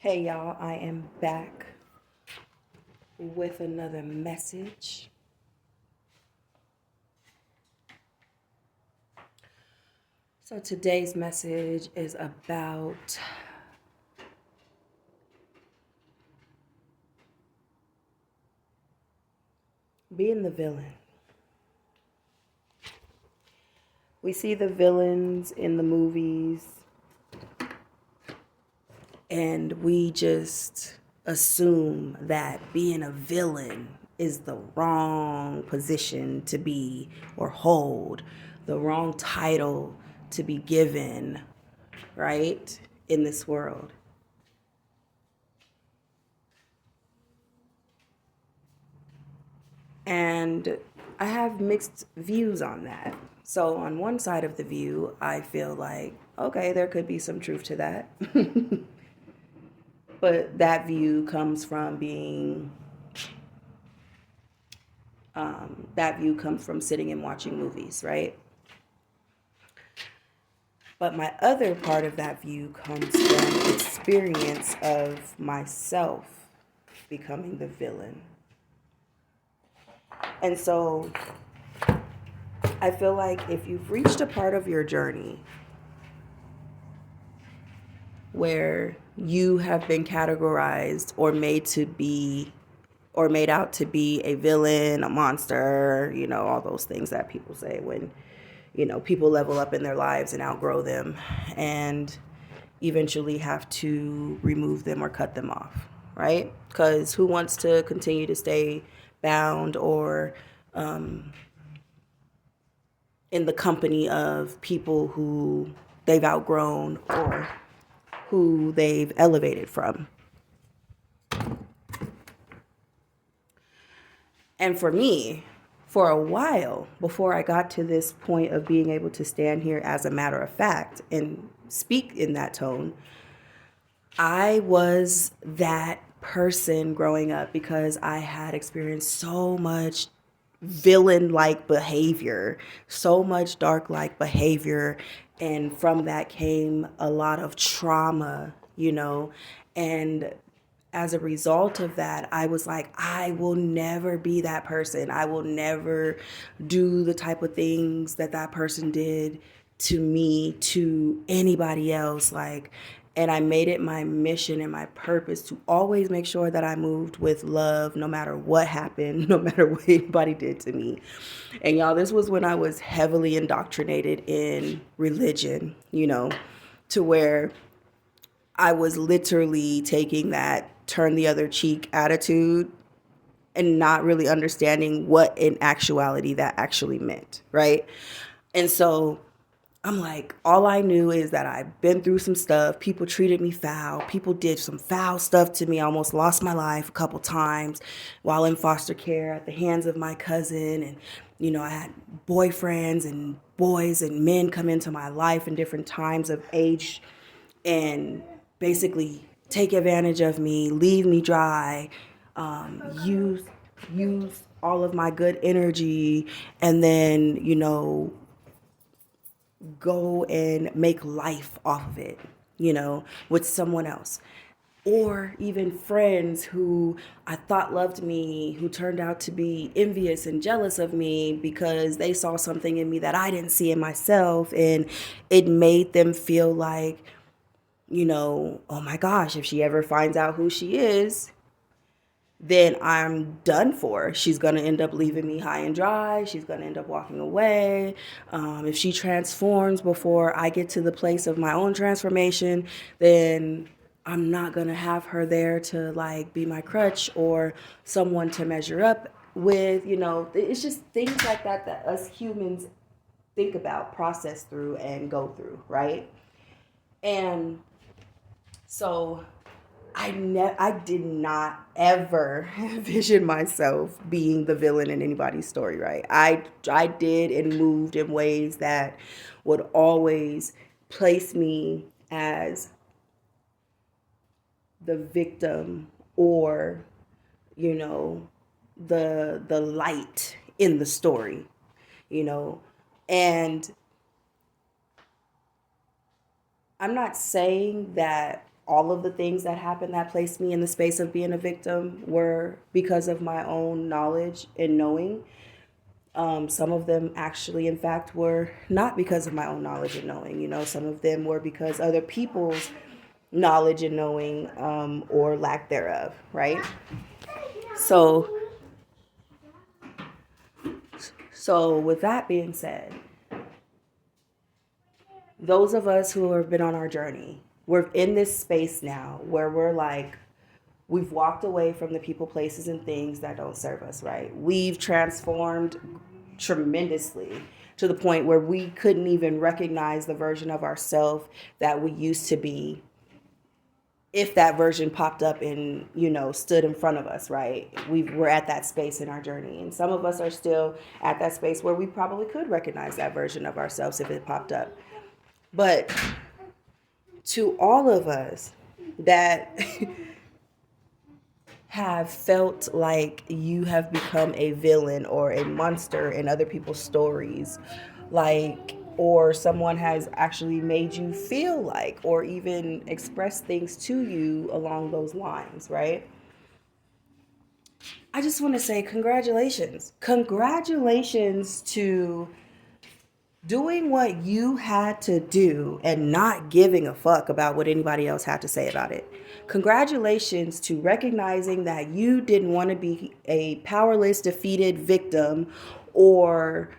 Hey y'all, I am back with another message. So today's message is about being the villain. We see the villains in the movies and we just assume that being a villain is the wrong position to be or hold, the wrong title to be given, right? In this world. And I have mixed views on that. So, on one side of the view, I feel like, okay, there could be some truth to that. But that view comes from that view comes from sitting and watching movies, right? But my other part of that view comes from experience of myself becoming the villain. And so I feel like if you've reached a part of your journey where you have been categorized or made out to be a villain, a monster, all those things that people say when, people level up in their lives and outgrow them and eventually have to remove them or cut them off, right? Because who wants to continue to stay bound or in the company of people who they've outgrown or who they've elevated from? And for me, for a while before I got to this point of being able to stand here as a matter of fact and speak in that tone, I was that person growing up because I had experienced so much villain like behavior, so much dark like behavior. And from that came a lot of trauma, and as a result of that, I was like, I will never be that person. I will never do the type of things that that person did to me, to anybody else. And I made it my mission and my purpose to always make sure that I moved with love, no matter what happened, no matter what anybody did to me. And y'all, this was when I was heavily indoctrinated in religion, to where I was literally taking that turn the other cheek attitude and not really understanding what in actuality that actually meant, right? And so I'm like, all I knew is that I've been through some stuff. People treated me foul. People did some foul stuff to me. I almost lost my life a couple times while in foster care at the hands of my cousin. And, I had boyfriends and boys and men come into my life in different times of age and basically take advantage of me, leave me dry, use all of my good energy, and then, go and make life off of it, with someone else. Or even friends who I thought loved me, who turned out to be envious and jealous of me because they saw something in me that I didn't see in myself. And it made them feel like, oh my gosh, if she ever finds out who she is, then I'm done for. She's going to end up leaving me high and dry. She's going to end up walking away. If she transforms before I get to the place of my own transformation, then I'm not going to have her there to be my crutch or someone to measure up with. It's just things like that us humans think about, process through, and go through, right? And so I did not ever envision myself being the villain in anybody's story, right? I did and moved in ways that would always place me as the victim or, the light in the story, and I'm not saying that all of the things that happened that placed me in the space of being a victim were because of my own knowledge and knowing. Some of them actually, in fact, were not because of my own knowledge and knowing. Some of them were because other people's knowledge and knowing, or lack thereof, right? So, so with that being said, those of us who have been on our journey, we're in this space now where we're like, we've walked away from the people, places, and things that don't serve us, right? We've transformed tremendously to the point where we couldn't even recognize the version of ourselves that we used to be if that version popped up and, stood in front of us, right? We're at that space in our journey. And some of us are still at that space where we probably could recognize that version of ourselves if it popped up. But to all of us that have felt like you have become a villain or a monster in other people's stories, or someone has actually made you feel like, or even expressed things to you along those lines, right? I just want to say congratulations. Congratulations to doing what you had to do and not giving a fuck about what anybody else had to say about it. Congratulations to recognizing that you didn't want to be a powerless, defeated victim or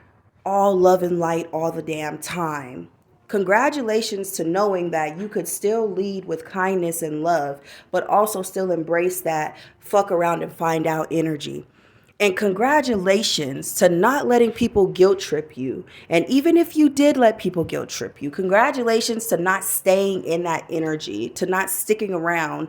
all love and light all the damn time. Congratulations to knowing that you could still lead with kindness and love, but also still embrace that fuck around and find out energy. And congratulations to not letting people guilt trip you. And even if you did let people guilt trip you, congratulations to not staying in that energy, to not sticking around,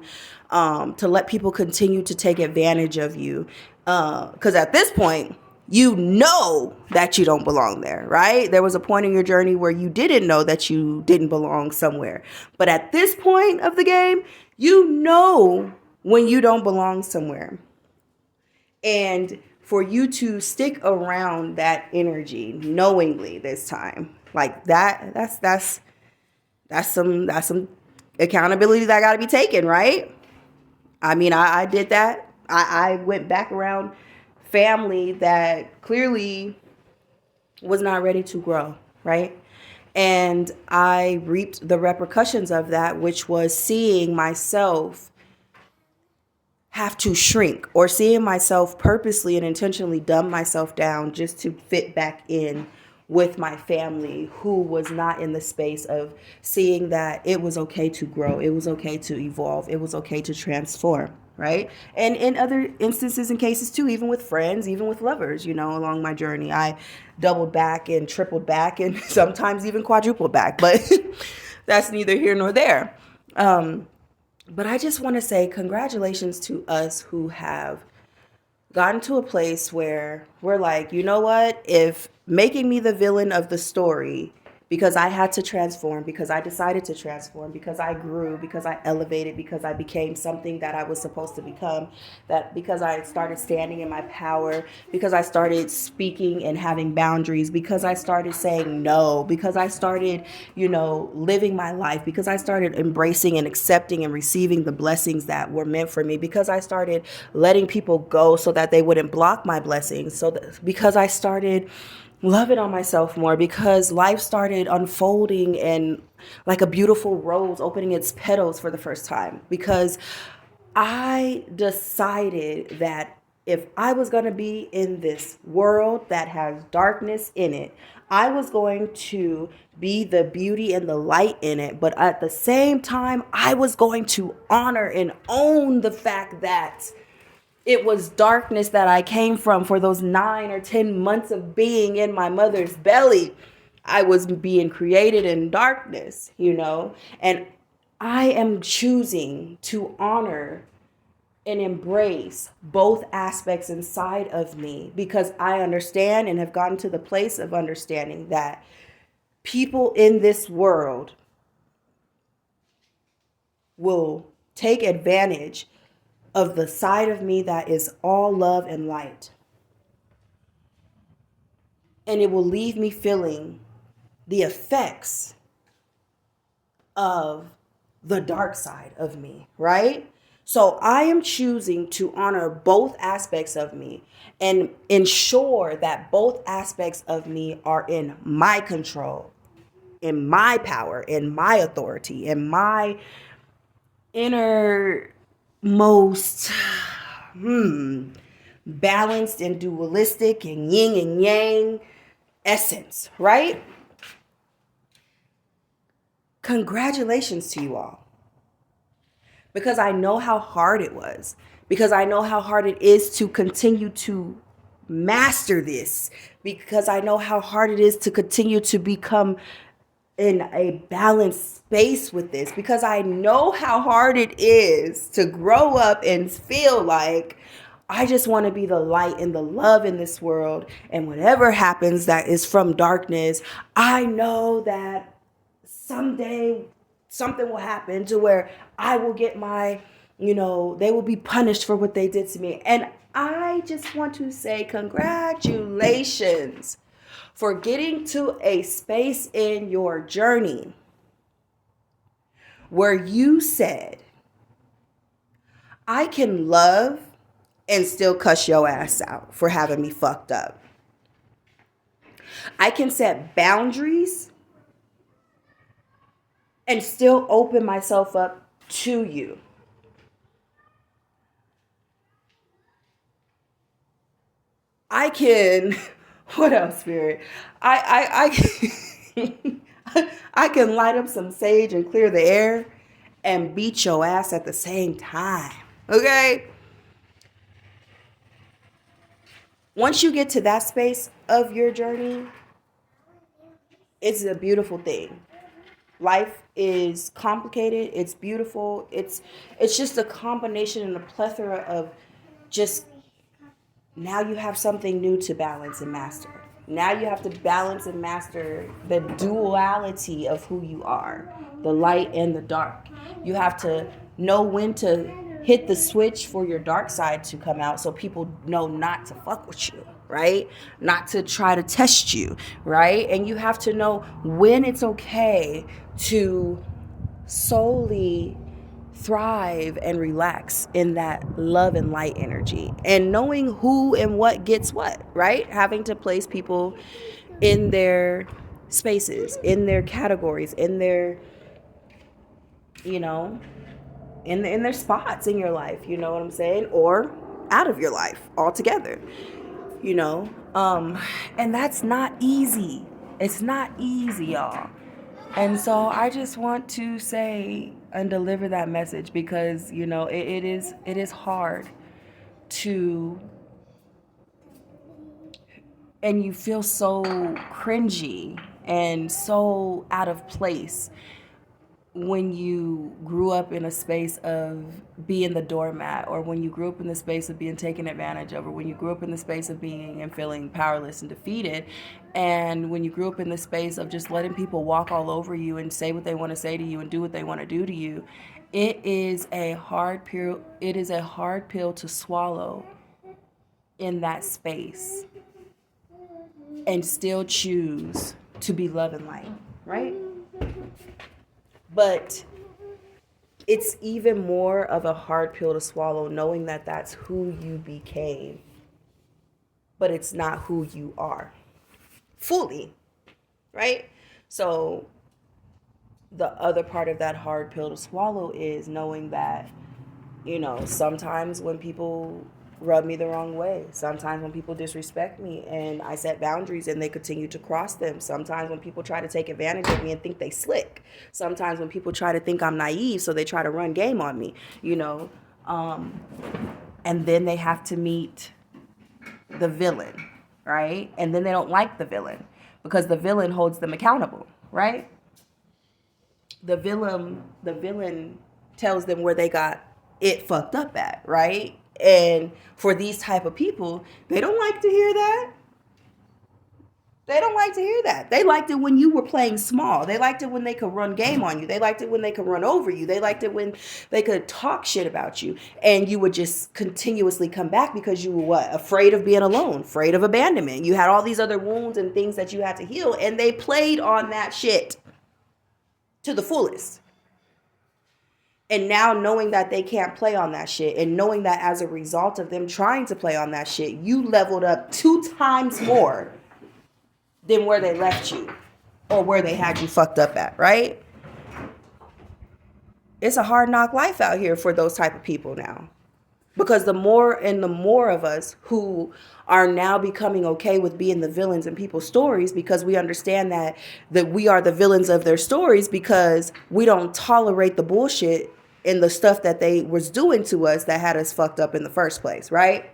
to let people continue to take advantage of you. Because at this point, you know that you don't belong there, right? There was a point in your journey where you didn't know that you didn't belong somewhere. But at this point of the game, you know when you don't belong somewhere. And for you to stick around that energy knowingly this time, like that's some accountability that got to be taken, right? I mean, I did that. I went back around family that clearly was not ready to grow, right? And I reaped the repercussions of that, which was seeing myself have to shrink, or seeing myself purposely and intentionally dumb myself down just to fit back in with my family, who was not in the space of seeing that it was okay to grow, it was okay to evolve, it was okay to transform, right? And in other instances and cases too, even with friends, even with lovers, along my journey, I doubled back and tripled back and sometimes even quadrupled back, but that's neither here nor there. But I just want to say congratulations to us who have gotten to a place where we're like, you know what? If making me the villain of the story, because I had to transform, because I decided to transform, because I grew, because I elevated, because I became something that I was supposed to become, that because I started standing in my power, because I started speaking and having boundaries, because I started saying no, because I started, living my life, because I started embracing and accepting and receiving the blessings that were meant for me, because I started letting people go so that they wouldn't block my blessings, because I started loving on myself more, because life started unfolding and like a beautiful rose opening its petals for the first time, because I decided that if I was going to be in this world that has darkness in it, I was going to be the beauty and the light in it. But at the same time, I was going to honor and own the fact that it was darkness that I came from for those 9 or 10 months of being in my mother's belly. I was being created in darkness, and I am choosing to honor and embrace both aspects inside of me, because I understand and have gotten to the place of understanding that people in this world will take advantage of the side of me that is all love and light. And it will leave me feeling the effects of the dark side of me, right? So I am choosing to honor both aspects of me and ensure that both aspects of me are in my control, in my power, in my authority, in my innermost balanced and dualistic and yin and yang essence, right? Congratulations to you all. Because I know how hard it was. Because I know how hard it is to continue to master this. Because I know how hard it is to continue to become in a balanced space with this. Because I know how hard it is to grow up and feel like I just want to be the light and the love in this world. And whatever happens that is from darkness, I know that someday something will happen to where I will get my, they will be punished for what they did to me. And I just want to say congratulations for getting to a space in your journey where you said, I can love and still cuss your ass out for having me fucked up. I can set boundaries and still open myself up to you. I can, what else, Spirit? I can light up some sage and clear the air and beat your ass at the same time. Okay? Once you get to that space of your journey, it's a beautiful thing. Life is complicated. It's beautiful. It's just a combination and a plethora of just, now you have something new to balance and master. Now you have to balance and master the duality of who you are, the light and the dark. You have to know when to hit the switch for your dark side to come out so people know not to fuck with you, right? Not to try to test you, right? And you have to know when it's okay to solely thrive and relax in that love and light energy, and knowing who and what gets what, right? Having to place people in their spaces, in their categories, in their, in their spots in your life, you know what I'm saying? Or out of your life altogether, and that's not easy. It's not easy, y'all. And so I just want to say and deliver that message because, it is hard to, and you feel so cringy and so out of place when you grew up in a space of being the doormat, or when you grew up in the space of being taken advantage of, or when you grew up in the space of being and feeling powerless and defeated, and when you grew up in the space of just letting people walk all over you and say what they want to say to you and do what they want to do to you. It is a hard pill to swallow in that space and still choose to be love and light, right? But it's even more of a hard pill to swallow knowing that that's who you became, but it's not who you are fully, right? So the other part of that hard pill to swallow is knowing that, sometimes when people rub me the wrong way, sometimes when people disrespect me and I set boundaries and they continue to cross them, sometimes when people try to take advantage of me and think they slick, sometimes when people try to think I'm naive so they try to run game on me, and then they have to meet the villain, right? And then they don't like the villain because the villain holds them accountable, right? The villain tells them where they got it fucked up at, right? And for these type of people, they don't like to hear that. They don't like to hear that. They liked it when you were playing small. They liked it when they could run game on you. They liked it when they could run over you. They liked it when they could talk shit about you. And you would just continuously come back because you were what? Afraid of being alone, afraid of abandonment. You had all these other wounds and things that you had to heal. And they played on that shit to the fullest. And now knowing that they can't play on that shit, and knowing that as a result of them trying to play on that shit, you leveled up 2 times more than where they left you or where they had you fucked up at, right? It's a hard knock life out here for those type of people now. Because the more and the more of us who are now becoming okay with being the villains in people's stories, because we understand that we are the villains of their stories, because we don't tolerate the bullshit and the stuff that they was doing to us that had us fucked up in the first place, right?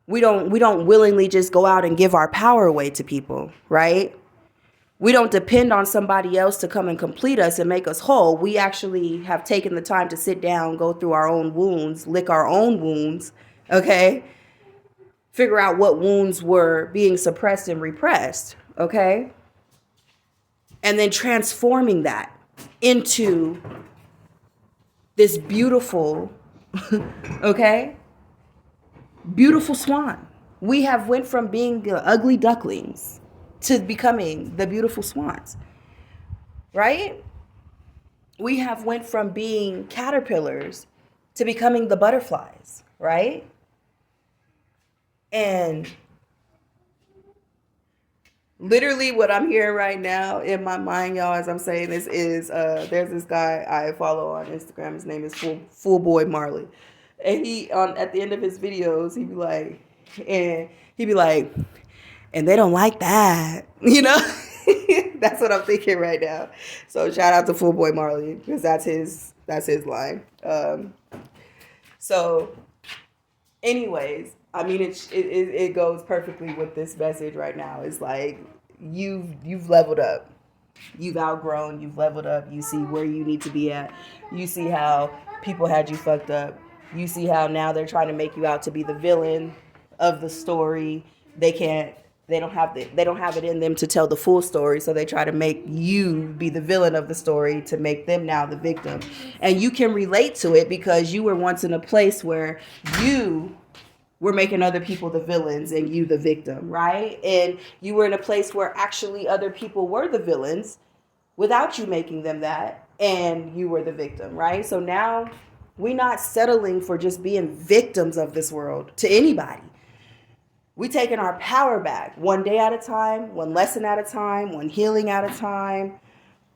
We don't willingly just go out and give our power away to people, right? We don't depend on somebody else to come and complete us and make us whole. We actually have taken the time to sit down, go through our own wounds, lick our own wounds, okay? Figure out what wounds were being suppressed and repressed, okay? And then transforming that into this beautiful, okay? Beautiful swan. We have went from being ugly ducklings to becoming the beautiful swans, right? We have went from being caterpillars to becoming the butterflies, right? And literally what I'm hearing right now in my mind, y'all, as I'm saying this is, there's this guy I follow on Instagram. His name is Full Boy Marley. And he, at the end of his videos, he'd be like, and they don't like that, you know? That's what I'm thinking right now. So shout out to Full Boy Marley, because that's his line. So anyways, I mean, it goes perfectly with this message right now. It's like, you've leveled up. You've outgrown, you've leveled up. You see where you need to be at. You see how people had you fucked up. You see how now they're trying to make you out to be the villain of the story. They don't have it in them to tell the full story, so they try to make you be the villain of the story to make them now the victim. And you can relate to it because you were once in a place where you were making other people the villains and you the victim, right? And you were in a place where actually other people were the villains without you making them that, and you were the victim, right? So now we're not settling for just being victims of this world to anybody. We taking our power back one day at a time, one lesson at a time, one healing at a time,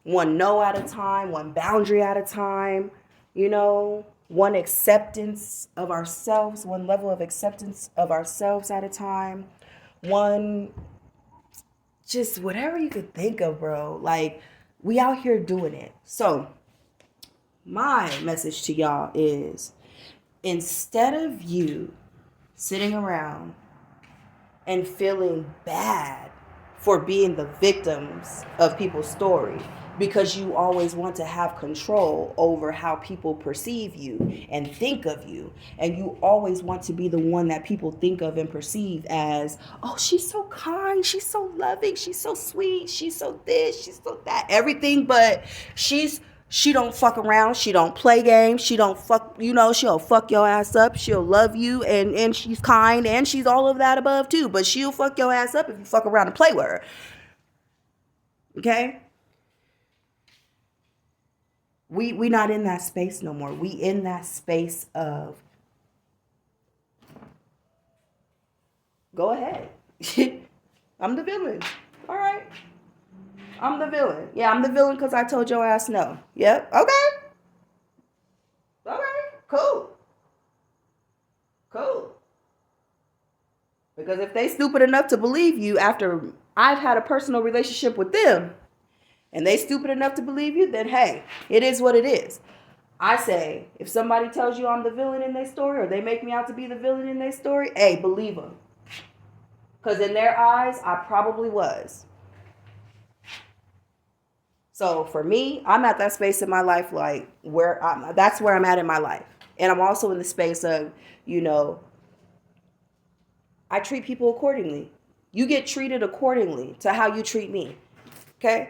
one no at a time, one boundary at a time, you know, one acceptance of ourselves, one level of acceptance of ourselves at a time, one, just whatever you could think of, bro. Like, we out here doing it. So my message to y'all is, instead of you sitting around and feeling bad for being the victims of people's story, because you always want to have control over how people perceive you and think of you, and you always want to be the one that people think of and perceive as, oh, she's so kind, she's so loving, she's so sweet, she's so this, she's so that, everything, but she don't fuck around. She don't play games. She don't fuck, she'll fuck your ass up. She'll love you, and she's kind, and she's all of that above too. But she'll fuck your ass up if you fuck around and play with her. Okay? We not in that space no more. We in that space of, go ahead. I'm the villain. All right. I'm the villain. Yeah, I'm the villain because I told your ass no. Yep. Okay. Cool. Because if they stupid enough to believe you after I've had a personal relationship with them, and they stupid enough to believe you, then hey, it is what it is. I say, if somebody tells you I'm the villain in their story, or they make me out to be the villain in their story, hey, believe them. Because in their eyes, I probably was. So for me, I'm at that space in my life, like that's where I'm at in my life. And I'm also in the space of, I treat people accordingly. You get treated accordingly to how you treat me. Okay?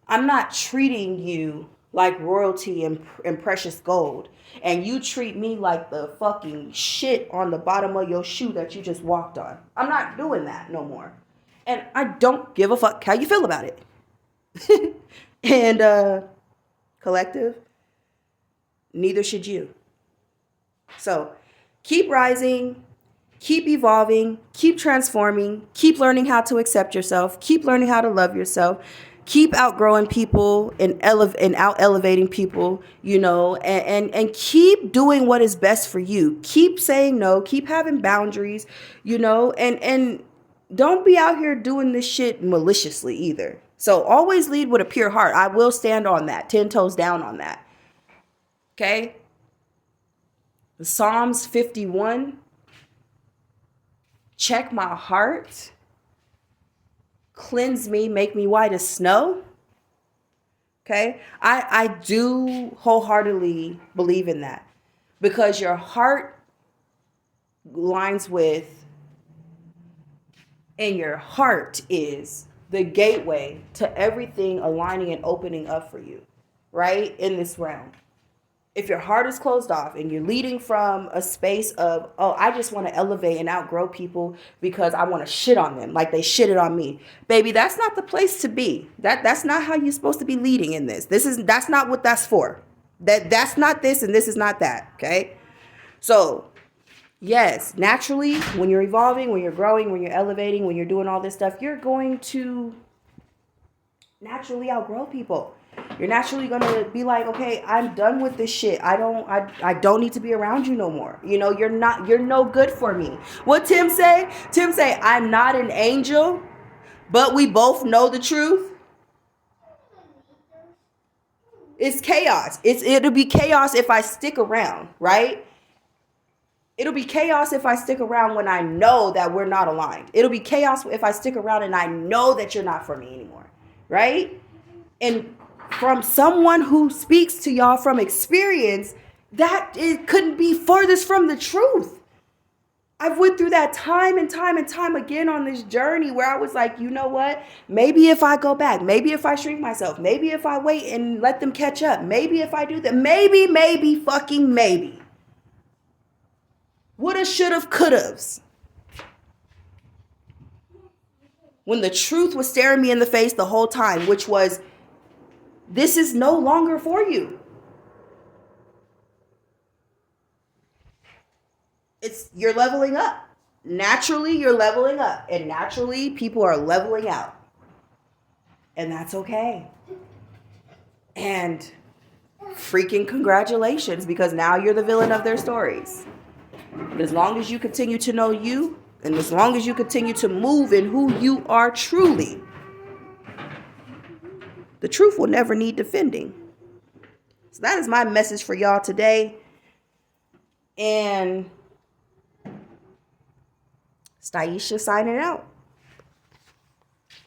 I'm not treating you like royalty and precious gold. And you treat me like the fucking shit on the bottom of your shoe that you just walked on. I'm not doing that no more. And I don't give a fuck how you feel about it. And collective, Neither should you. So keep rising, keep evolving, keep transforming, keep learning how to accept yourself, keep learning how to love yourself, keep outgrowing people and out elevating people, and keep doing what is best for you. Keep saying no, keep having boundaries, and don't be out here doing this shit maliciously either. So always lead with a pure heart. I will stand on that, 10 toes down on that. Okay? Psalms 51, check my heart, cleanse me, make me white as snow. Okay? I do wholeheartedly believe in that, because your heart lines with, and your heart is the gateway to everything aligning and opening up for you, right? In this realm. If your heart is closed off and you're leading from a space of, oh, I just want to elevate and outgrow people because I want to shit on them like they shitted on me. Baby, that's not the place to be. That's not how you're supposed to be leading in this. That's not what that's for. That's not this and this is not that, okay? So, yes, naturally, when you're evolving, when you're growing, when you're elevating, when you're doing all this stuff, you're going to naturally outgrow people. You're naturally going to be like, okay, I'm done with this shit. I don't need to be around you no more. You're no good for me. What Tim say? Tim say, I'm not an angel, but we both know the truth. It's chaos. It'll be chaos if I stick around, right? It'll be chaos if I stick around when I know that we're not aligned. It'll be chaos if I stick around and I know that you're not for me anymore, right? And from someone who speaks to y'all from experience, that it couldn't be furthest from the truth. I've went through that time and time and time again on this journey where I was like, you know what? Maybe if I go back, maybe if I shrink myself, maybe if I wait and let them catch up, maybe if I do that, maybe, fucking maybe. Woulda, shoulda, couldas. When the truth was staring me in the face the whole time, which was, this is no longer for you. You're leveling up. Naturally, you're leveling up. And naturally, people are leveling out. And that's okay. And freaking congratulations, because now you're the villain of their stories. But as long as you continue to know you, and as long as you continue to move in who you are truly, the truth will never need defending. So that is my message for y'all today. And it's Taisha signing out.